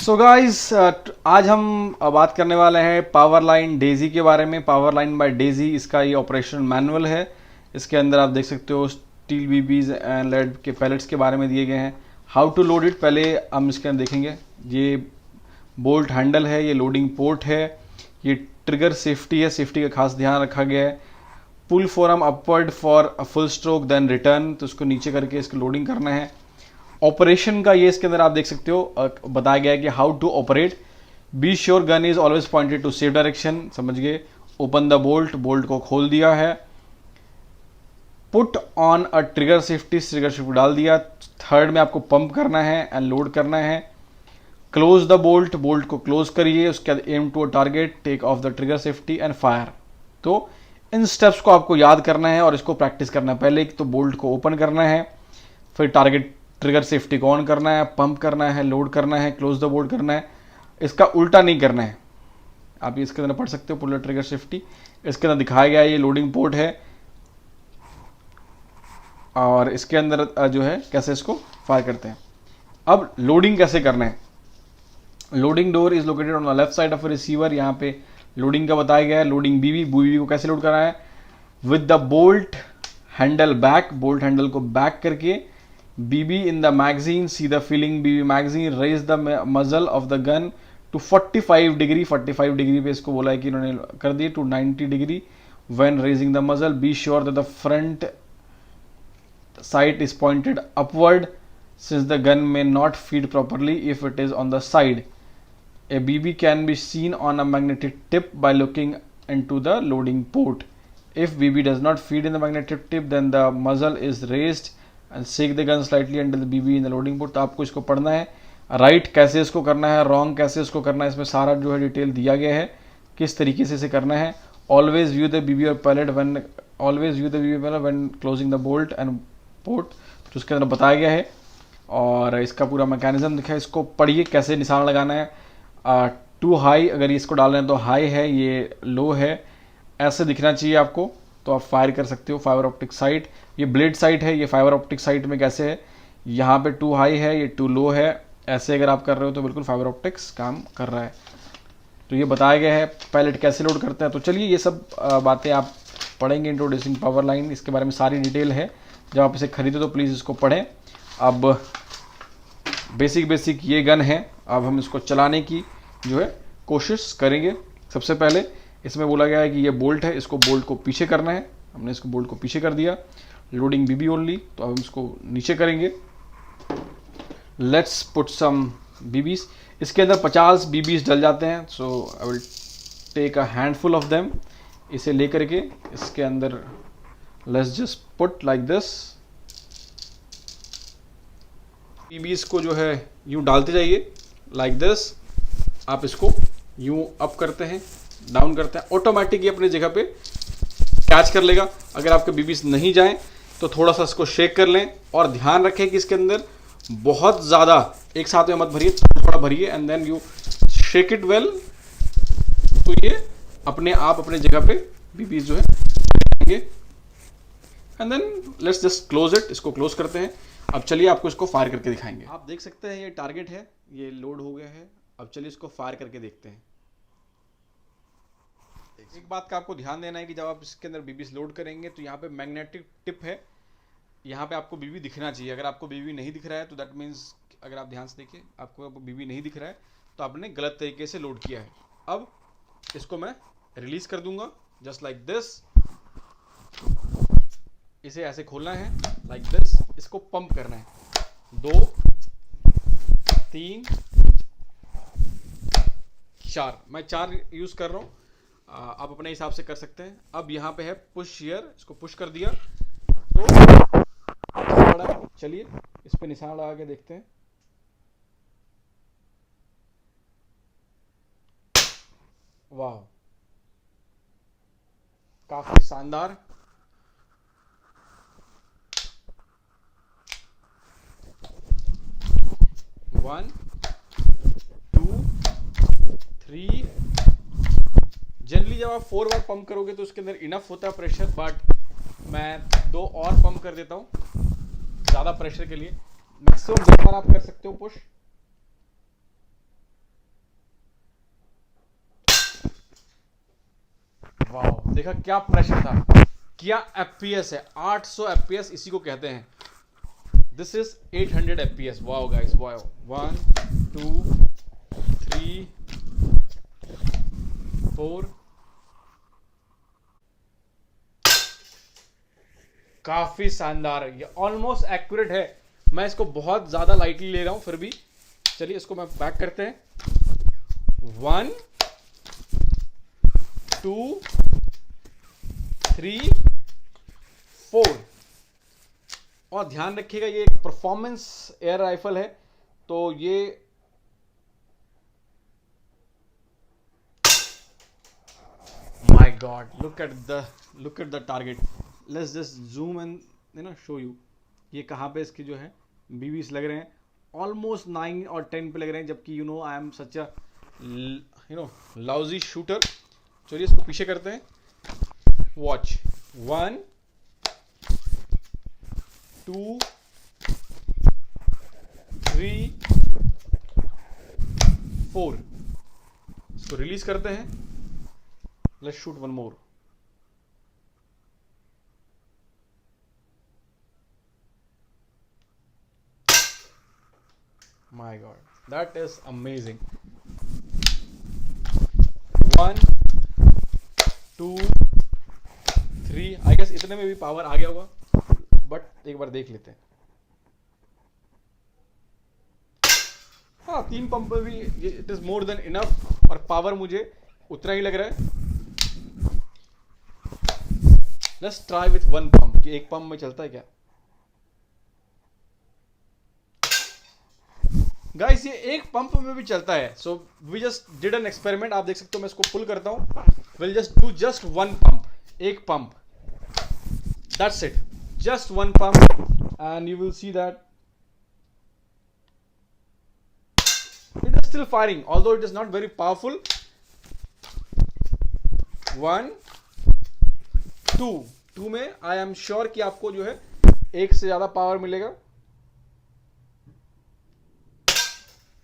So guys आज हम बात करने वाले हैं पावर लाइन डेजी के बारे में। पावर लाइन बाय डेजी, इसका ये ऑपरेशन मैनुअल है। इसके अंदर आप देख सकते हो स्टील बीबीज एंड लेड के पैलेट्स के बारे में दिए गए हैं। हाउ टू लोड इट पहले हम इसके अंदर देखेंगे। ये बोल्ट हैंडल है, ये लोडिंग पोर्ट है, ये ट्रिगर सेफ्टी है, सेफ्टी का खास ध्यान रखा गया है। Pull forearm upward for a full stroke then return, तो इसको नीचे करके इसको लोडिंग करना है। ऑपरेशन का ये इसके अंदर आप देख सकते हो बताया गया है कि how to operate. Be sure gun is always pointed to safe direction, समझ गए। ओपन द बोल्ट, बोल्ट को खोल दिया है। Put on a trigger safety, trigger safety डाल दिया। थर्ड में आपको पंप करना है एंड लोड करना है। क्लोज द बोल्ट, बोल्ट को क्लोज करिए। उसके बाद aim to a target, take off the trigger safety and fire. तो इन स्टेप्स को आपको याद करना है और इसको प्रैक्टिस करना है। पहले तो बोल्ट को ओपन करना है, फिर टारगेट ट्रिगर सेफ्टी को ऑन करना है, पंप करना है, लोड करना है, क्लोज द बोल्ट करना है। इसका उल्टा नहीं करना है। आप इसके अंदर पढ़ सकते हो पुल ट्रिगर सेफ्टी। इसके अंदर दिखाया गया है ये लोडिंग पोर्ट है और इसके अंदर जो है कैसे इसको फायर करते हैं। अब लोडिंग कैसे करना है। Loading door is located on the left side of receiver. यहाँ पे लोडिंग का बताया गया है। लोडिंग बीबी को कैसे लोड करना है। With the bolt handle back, bolt handle को बैक करके BB in the magazine, see the filling BB magazine, raise the muzzle of the gun to 45 degree। 45 degree पे इसको बोला है कि इन्होंने कर दिए to 90 degree when raising the muzzle। Be sure that the front sight is pointed upward since the gun may not feed properly if it is on the side। A BB can be seen on a magnetic tip by looking into the loading port। If BB does not feed in the magnetic tip, then the muzzle is raised and shake the gun slightly until the BB in the loading port। तो आपको इसको पढ़ना है। Right कैसे इसको करना है, wrong कैसे इसको करना है, इसमें सारा जो है डिटेल दिया गया है किस तरीके से इसे करना है। ऑलवेज व्यू द BB और pellet when, always view the BB pellet when closing the bolt and port, तो उसके अंदर बताया गया है और इसका पूरा मैकेनिज्म दिखा है। इसको पढ़िए कैसे निशान लगाना है। टू हाई, अगर इसको डाल रहे हैं तो हाई है, ये लो है, ऐसे दिखना चाहिए आपको, तो आप फायर कर सकते हो। फाइबर ऑप्टिक साइट, ये ब्लेड साइट है, ये फाइबर ऑप्टिक साइट में कैसे है, यहाँ पे टू हाई है, ये टू लो है, ऐसे अगर आप कर रहे हो तो बिल्कुल फाइबर ऑप्टिक्स काम कर रहा है। तो ये बताया गया है पैलेट कैसे लोड करते हैं। तो चलिए ये सब बातें आप पढ़ेंगे इंट्रोड्यूसिंग पावर लाइन, इसके बारे में सारी डिटेल है। जब आप इसे खरीदो तो प्लीज़ इसको पढ़ें। अब बेसिक ये गन है, अब हम इसको चलाने की जो है कोशिश करेंगे। सबसे पहले इसमें बोला गया है कि ये बोल्ट है, इसको बोल्ट को पीछे करना है। हमने इसको बोल्ट को पीछे कर दिया। लोडिंग BB ओनली, तो अब हम इसको नीचे करेंगे। Let's put some BBs। इसके अंदर 50 BBs डल जाते हैं, so I will take a handful of them. इसे लेकर के इसके अंदर let's just put like this. BBs को जो है यूं डालते जाइए लाइक दिस। आप इसको यूं अप करते हैं, डाउन करते हैं, ऑटोमेटिक ये अपनी जगह पे कैच कर लेगा। अगर आपके BBs नहीं जाएं तो थोड़ा सा इसको शेक कर लें और ध्यान रखें कि इसके अंदर बहुत ज़्यादा एक साथ में मत भरिए, थोड़ा भरिए and then you shake it well. तो ये अपने आप अपने जगह पे BBs जो है and then let's just close it. इसको क्लोज करते हैं। अब चलिए आपको इसको फायर करके दिखाएंगे। आप देख सकते हैं ये टारगेट है, ये लोड हो गया है। अब चलिए इसको फायर करके देखते हैं। एक बात का आपको ध्यान देना है कि जब आप इसके अंदर BBs लोड करेंगे तो यहाँ पे मैग्नेटिक टिप है, यहाँ पे आपको BB दिखना चाहिए। अगर आपको BB नहीं दिख रहा है तो दैट मीन्स, अगर आप ध्यान से देखिए आपको BB नहीं दिख रहा है तो आपने गलत तरीके से लोड किया है। अब इसको मैं रिलीज कर दूंगा जस्ट लाइक दिस। इसे ऐसे खोलना है लाइक दिस। इसको पंप करना है 2 3 4, मैं 4 यूज कर रहा हूँ, आप अपने हिसाब से कर सकते हैं। अब यहाँ पे है पुश हियर, इसको पुश कर दिया तो चलिए इस पे निशान लगा के देखते हैं। वाह, काफी शानदार। One, to, three. जनरली जब आप 4 बार पंप करोगे तो उसके अंदर इनफ होता है प्रेशर, बट मैं 2 और पंप कर देता हूँ ज़्यादा प्रेशर के लिए। मैक्सिमम 2 बार आप कर सकते हो पुश। देखा क्या प्रेशर था, क्या एफपीएस है, 800 एफपीएस इसी को कहते हैं। This is 800 FPS. Wow guys, wow. 1 2 3 4, काफी शानदार, ये ऑलमोस्ट एक्यूरेट है। मैं इसको बहुत ज्यादा लाइटली ले रहा हूं फिर भी। चलिए इसको मैं बैक करते हैं। 1 2 3 4। और ध्यान रखिएगा ये एक परफॉर्मेंस एयर राइफल है, तो ये my God, look at the target. Let's just zoom and show you ये कहाँ पे इसके जो है बीबीस लग रहे हैं। ऑलमोस्ट 9 और 10 पे लग रहे हैं, जबकि I am such a lousy shooter. चलिए इसको पीछे करते हैं। वॉच 1 2 3 4। इसको रिलीज करते हैं। Let's shoot one more. My God, that is amazing. 1 2 3। I guess इतने में भी पावर आ गया होगा, बट एक बार देख लेते हैं। हाँ, 3 पंप में भी it is more than enough, और पावर मुझे उतना ही लग रहा है। लेट्स ट्राई विथ 1 पंप कि एक पंप में चलता है क्या। गाइस ये एक पंप में भी चलता है। So we just did an experiment. आप देख सकते हो, मैं इसको पुल करता हूं। Will just do just 1 pump, एक pump, that's it, just 1 pump, and you will see that it is still firing, although it is not very powerful. 1 2 में आई एम श्योर कि आपको जो है एक से ज्यादा पावर मिलेगा।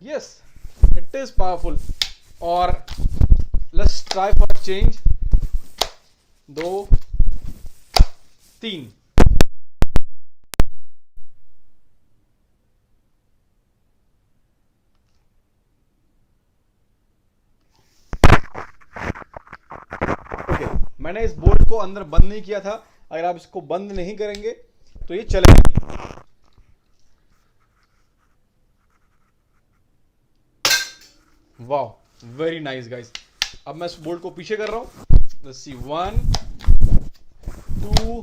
Yes, it is powerful. और let's try for a change। 2 3। Okay, मैंने इस बोल्ट को अंदर बंद नहीं किया था। अगर आप इसको बंद नहीं करेंगे तो ये चलेगा नहीं। Wow, very nice guys. अब मैं इस बोल्ट को पीछे कर रहा हूं। Let's see, 1 2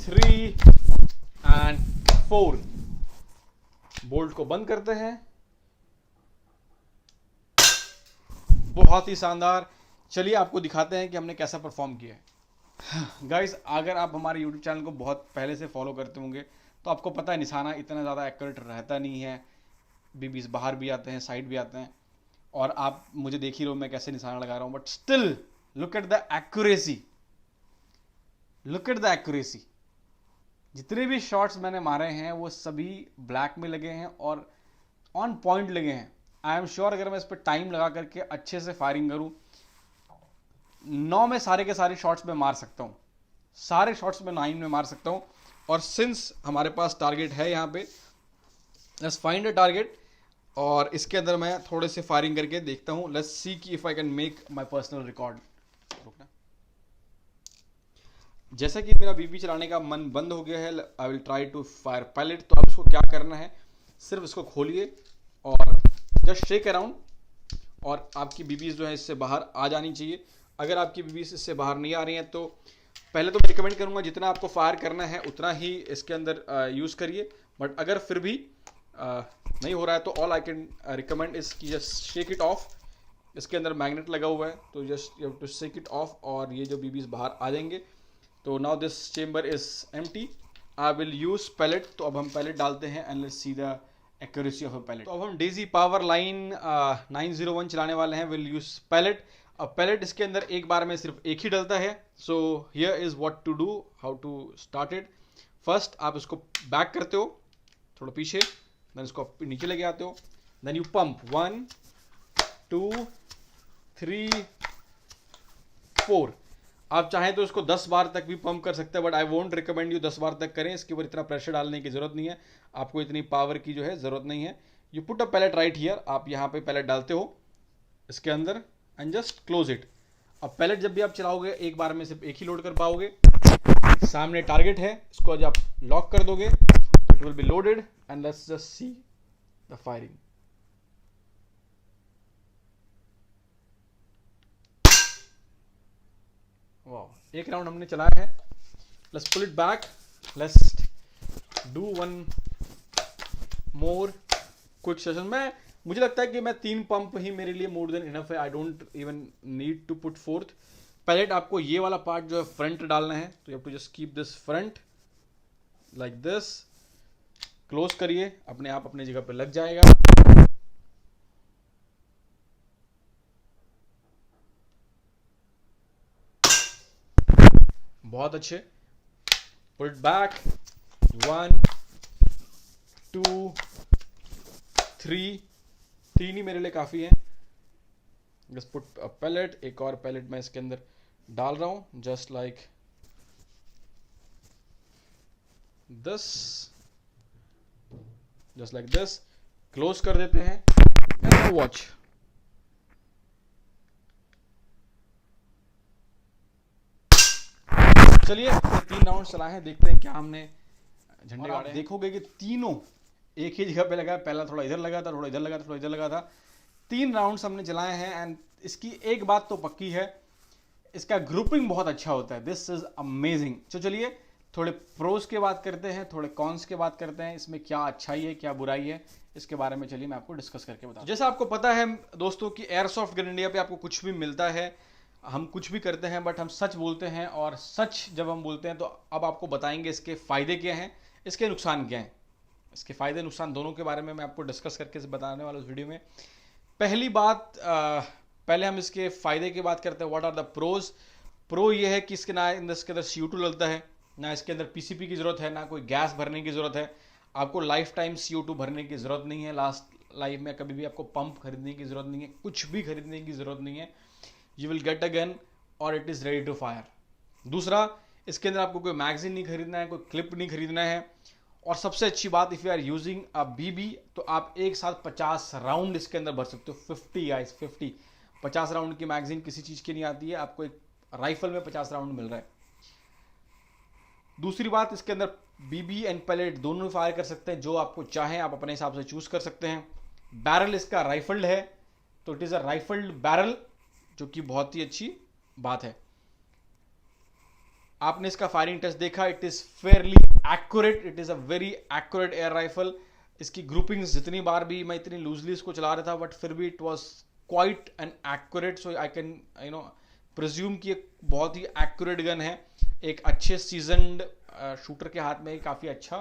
3 and 4। बोल्ट को बंद करते हैं। बहुत ही शानदार। चलिए आपको दिखाते हैं कि हमने कैसा परफॉर्म किया है। गाइस अगर आप हमारे YouTube चैनल को बहुत पहले से फॉलो करते होंगे तो आपको पता है निशाना इतना ज़्यादा एक्यूरेट रहता नहीं है। बीबीस बाहर भी आते हैं, साइड भी आते हैं, और आप मुझे देख ही रहे हो मैं कैसे निशाना लगा रहा हूं। But still look at the accuracy, look at the accuracy. जितने भी शॉट्स मैंने मारे हैं वो सभी ब्लैक में लगे हैं और ऑन पॉइंट लगे हैं। आई एम श्योर अगर मैं इस पर टाइम लगा करके अच्छे से फायरिंग करूं, 9 में सारे के सारे शॉट्स में मार सकता हूं, सारे शॉट्स में 9 में मार सकता हूं। और सिंस हमारे पास टारगेट है यहाँ पे, लेट्स फाइंड अ टारगेट, और इसके अंदर मैं थोड़े से फायरिंग करके देखता हूं। लेट्स सी कि if I can make my personal record. जैसा कि मेरा बीबी चलाने का मन बंद हो गया है, I will try to fire pellet. तो अब इसको क्या करना है, सिर्फ इसको खोलिए और जस्ट शेक अराउंड, और आपकी बीबीज जो है इससे बाहर आ जानी चाहिए। अगर आपकी बीबीज इससे बाहर नहीं आ रही हैं तो पहले तो मैं रिकमेंड करूंगा जितना आपको फायर करना है उतना ही इसके अंदर यूज़ करिए। बट अगर फिर भी नहीं हो रहा है तो all I can recommend is कि जस्ट शेक इट ऑफ। इसके अंदर मैग्नेट लगा हुआ है तो just you have to shake it off, और ये जो बीबीज बाहर आ जाएंगे। तो now this chamber is empty, I will use pellet. तो अब हम पैलेट डालते हैं and let's see the accuracy of a pellet. तो अब हम डेजी पावर लाइन 901 चलाने वाले हैं। Will use pellet. अब पैलेट इसके अंदर एक बार में सिर्फ एक ही डलता है। So here is what to do, how to start it. First आप इसको बैक करते हो थोड़ा पीछे, देन इसको नीचे लेके आते हो, देन यू पंप 1 2 3 4। आप चाहें तो इसको 10 बार तक भी पंप कर सकते हैं, but I won't recommend you 10 बार तक करें। इसके ऊपर इतना प्रेशर डालने की जरूरत नहीं है, आपको इतनी पावर की जो है जरूरत नहीं है। You put a pellet right here, आप यहाँ पे पैलेट डालते हो इसके अंदर एंड जस्ट क्लोज इट। अब पैलेट जब भी आप चलाओगे एक बार में सिर्फ एक ही लोड कर पाओगे। सामने टारगेट है, इसको जब आप लॉक कर दोगे it will be loaded and let's just see the firing. वाह, एक राउंड हमने चलाया है। Let's pull it back, let's do one more quick session. मुझे लगता है कि मैं 3 पंप ही मेरे लिए मोर देन इनफ है। I don't even need to put fourth pellet. आपको ये वाला पार्ट जो है फ्रंट डालना है, तो you have to just keep this front like this. Close करिए, अपने आप अपनी जगह पे लग जाएगा। बहुत अच्छे। पुट इट बैक, 1 2 3 3 ही मेरे लिए काफी है। जस्ट पुट अ पैलेट, एक और पैलेट मैं इसके अंदर डाल रहा हूं, just like this, just like this. Close कर देते हैं एंड वॉच। चलिए 3 राउंड चलाए हैं, देखते हैं क्या हमने झंडे गाड़े। देखोगे कि तीनों एक ही जगह पे लगा है। पहला थोड़ा इधर लगा था, थोड़ा इधर लगा था, थोड़ा इधर लगा था। 3 राउंड्स हमने चलाए हैं एंड इसकी एक बात तो पक्की है, इसका ग्रुपिंग बहुत अच्छा होता है। This is amazing. तो चलिए थोड़े प्रोज के बात करते हैं, थोड़े कॉन्स के बात करते हैं। इसमें क्या अच्छाई है, क्या बुराई है, इसके बारे में चलिए मैं आपको डिस्कस करके बताऊं। जैसा आपको पता है दोस्तों कि एयरसॉफ्ट गन इंडिया पे आपको कुछ भी मिलता है, हम कुछ भी करते हैं बट हम सच बोलते हैं। और सच जब हम बोलते हैं तो अब आपको बताएंगे इसके फायदे क्या हैं, इसके नुकसान क्या हैं। इसके फायदे नुकसान दोनों के बारे में मैं आपको डिस्कस करके बताने वाला हूं इस वीडियो में। पहली बात, पहले हम इसके फायदे की बात करते हैं। What are the pros. Pro ये है कि इसके इसके अंदर CO2 लगता है, ना इसके अंदर PCP की जरूरत है, ना कोई गैस भरने की जरूरत है। आपको लाइफ टाइम CO2 भरने की जरूरत नहीं है। लास्ट लाइफ में कभी भी आपको पंप खरीदने की जरूरत नहीं है, कुछ भी खरीदने की जरूरत नहीं है। You will get a gun और it is ready to fire. दूसरा, इसके अंदर आपको कोई मैगजीन नहीं खरीदना है, कोई क्लिप नहीं खरीदना है। और सबसे अच्छी बात, if you are using a BB तो आप एक साथ 50 राउंड इसके अंदर भर सकते हो। 50 राउंड की मैगजीन किसी चीज की नहीं आती है, आपको एक राइफल में 50 राउंड मिल रहा है। दूसरी बात, इसके अंदर BB एंड पैलेट दोनों फायर कर सकते हैं, जो आपको चाहें आप अपने हिसाब से चूज कर सकते हैं। बैरल इसका राइफल्ड है, तो it is a rifled barrel, जो कि बहुत ही अच्छी बात है। आपने इसका फायरिंग टेस्ट देखा, it is fairly accurate, it is a very accurate air rifle. इसकी ग्रुपिंग्स जितनी बार भी मैं इतनी लूजली इसको चला रहा था, बट फिर भी it was quite an accurate. So I can presume कि एक बहुत ही एक्यूरेट गन है। एक अच्छे सीजन्ड शूटर के हाथ में काफी अच्छा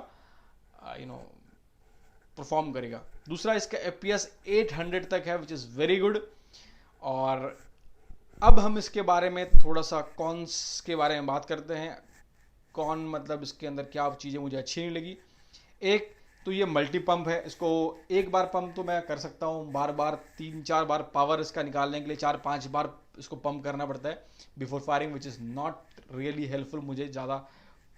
परफॉर्म करेगा। दूसरा, इसका FPS 800 तक है, विच इज वेरी गुड। और अब हम इसके बारे में थोड़ा सा कॉन्स के बारे में बात करते हैं। कॉन मतलब इसके अंदर क्या चीज़ें मुझे अच्छी नहीं लगी। एक तो ये मल्टी पंप है, इसको एक बार पंप तो मैं कर सकता हूँ, बार बार 3-4 बार पावर इसका निकालने के लिए 4-5 बार इसको पंप करना पड़ता है before firing, which is not really helpful. मुझे ज़्यादा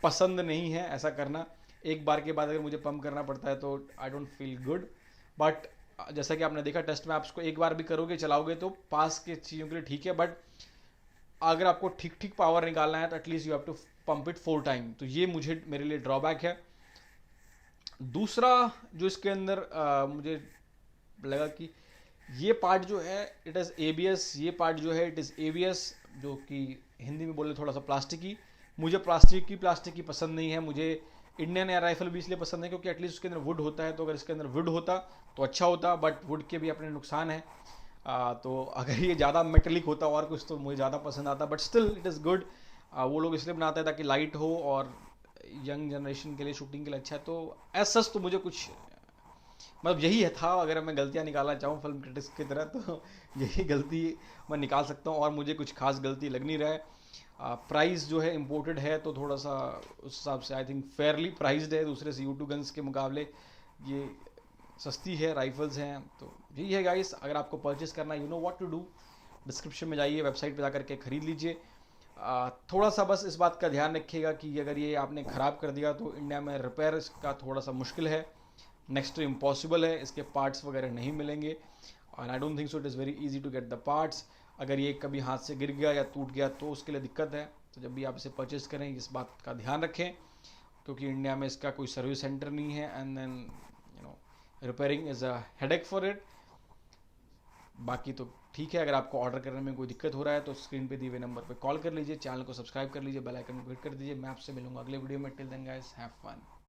पसंद नहीं है ऐसा करना। एक बार के बाद अगर मुझे पंप करना पड़ता है तो I don't feel good. But जैसा कि आपने देखा टेस्ट में, आप इसको एक बार भी करोगे चलाओगे तो पास के चीज़ों के लिए ठीक है, बट अगर आपको ठीक ठीक पावर निकालना है तो at least you have to pump it 4 time. तो ये मेरे लिए ड्रॉबैक है। दूसरा जो इसके अंदर मुझे लगा कि ये पार्ट जो है इट इज़ ABS, ये पार्ट जो है इट इज़ ABS, जो कि हिंदी में बोले थोड़ा सा प्लास्टिकी। मुझे प्लास्टिक की पसंद नहीं है। मुझे इंडियन एयर राइफल भी इसलिए पसंद है क्योंकि एटलीस्ट उसके अंदर वुड होता है। तो अगर इसके अंदर वुड होता तो अच्छा होता, बट वुड के भी अपने नुकसान है। तो अगर ये ज़्यादा मेटेलिक होता और कुछ तो मुझे ज़्यादा पसंद आता, but still it is good. वो लोग इसलिए बनाते हैं ताकि लाइट हो और यंग जनरेशन के लिए, शूटिंग के लिए अच्छा है। तो एज सच तो मुझे कुछ मतलब यही है था। अगर मैं गलतियाँ निकालना चाहूँ फिल्म क्रिटिक्स की तरह तो यही गलती मैं निकाल सकता हूँ, और मुझे कुछ खास गलती लग नहीं रहा है। प्राइस जो है इम्पोर्टेड है, तो थोड़ा सा उस हिसाब से आई थिंक फेयरली प्राइस्ड है। दूसरे CO2 गन्स के मुकाबले ये सस्ती है, राइफल्स हैं। तो यही है गाइस, अगर आपको परचेस करना, you know what to do. Description में जाइए, वेबसाइट पे जाकर के खरीद लीजिए। थोड़ा सा बस इस बात का ध्यान रखिएगा कि अगर ये आपने ख़राब कर दिया तो इंडिया में रिपेयर इसका थोड़ा सा मुश्किल है, नेक्स्ट टू इम्पॉसिबल है, इसके पार्ट्स वगैरह नहीं मिलेंगे और I don't think so it is very easy to get the parts. अगर ये कभी हाथ से गिर गया या टूट गया तो उसके लिए दिक्कत है। तो जब भी आप इसे परचेज़ करें इस बात का ध्यान रखें, क्योंकि इंडिया में इसका कोई सर्विस सेंटर नहीं है and then repairing is a headache for it. बाकी तो ठीक है, अगर आपको ऑर्डर करने में कोई दिक्कत हो रहा है तो स्क्रीन पे दिए हुए नंबर पे कॉल कर लीजिए, चैनल को सब्सक्राइब कर लीजिए, बेल आइकन को हिट कर दीजिए। मैं आपसे मिलूंगा अगले वीडियो में। Till then guys, have fun.